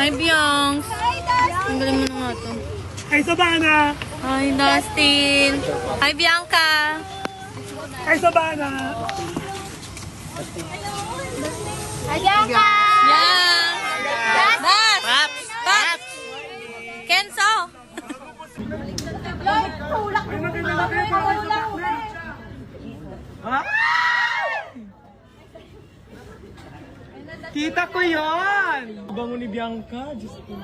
Hi, Bianx. Tanggalin mo na nga to. Hi, Sabana! Hi, Dustin. Hi, Bianca. Hi, Sabana! Hi, Bianca! Yeah. Das. Paps. Kenzo. Tulak mo na. Kita ko yon! Bango ni Bianca, Diyos ko.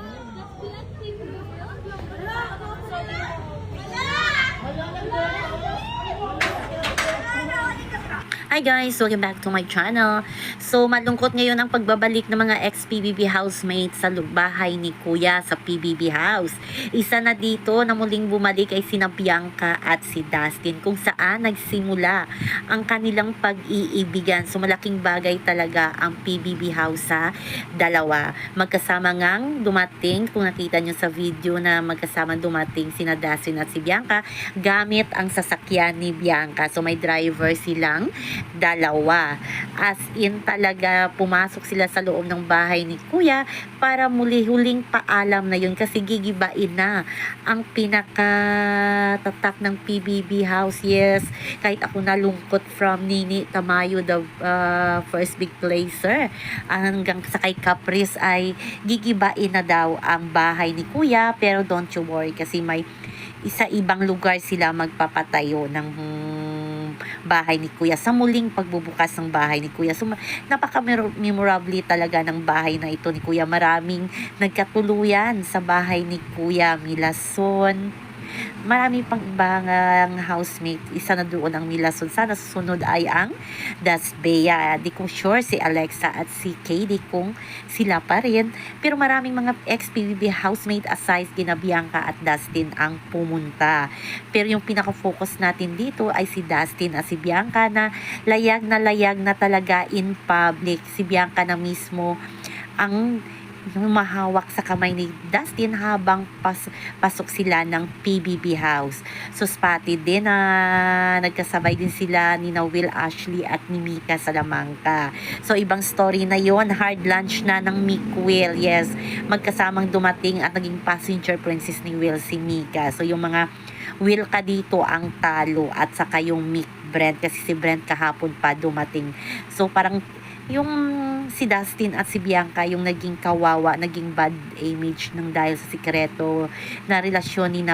Hi guys! Welcome back to my channel. So, malungkot ngayon ang pagbabalik ng mga ex-PBB housemates sa bahay ni Kuya sa PBB house. Isa na dito na muling bumalik ay sina Bianca at si Dustin kung saan nagsimula ang kanilang pag-iibigan. So, malaking bagay talaga ang PBB house sa dalawa. Magkasama ngang dumating, kung nakita nyo sa video na magkasama dumating sina Dustin at si Bianca, gamit ang sasakyan ni Bianca. So, may driver silang dalawa. As in talaga pumasok sila sa loob ng bahay ni Kuya para huling paalam na yun kasi gigibain na ang pinakatatak ng PBB house. Yes, kahit ako nalungkot from Nini Tamayo, the first big placer, hanggang sa kay Caprice ay gigibain na daw ang bahay ni Kuya, pero don't you worry kasi may isa ibang lugar sila magpapatayo ng bahay ni Kuya sa muling pagbubukas ng bahay ni Kuya. So, napaka-memorable talaga ng bahay na ito ni Kuya. Maraming nagkatuluyan sa bahay ni Kuya. Milason, marami pang ibang housemate. Isa na doon ang Milason. Sana susunod ay ang Dasbea. Di ko sure si Alexa at si Katie kung sila pa rin. Pero maraming mga ex-PBB housemate aside kina Bianca at Dustin ang pumunta. Pero yung pinaka-focus natin dito ay si Dustin at si Bianca na layag na talaga in public. Si Bianca na mismo ang humahawak sa kamay ni Dustin habang pasok sila ng PBB house. So, spotted din na nagkasabay din sila ni Will Ashley at ni Mika Salamanca. So, ibang story na yon. Hard lunch na ng Mick Will. Yes, magkasamang dumating at naging passenger princess ni Will si Mika. So, yung mga Will ka dito ang talo at saka yung Mick Brent kasi si Brent kahapon pa dumating. So, parang yung si Dustin at si Bianca yung naging kawawa, naging bad image ng dahil sa sikreto na relasyon ni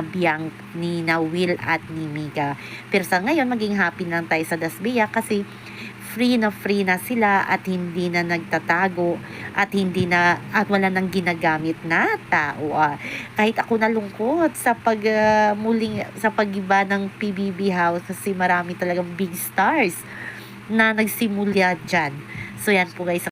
na Will at ni Mika. Pero sa ngayon, maging happy lang tayo sa Dasbea kasi free na sila at hindi na nagtatago at wala nang ginagamit na tao. Kahit ako nalungkot sa sa pag-iba ng PBB house kasi marami talagang big stars na nagsimula dyan. So yan po guys.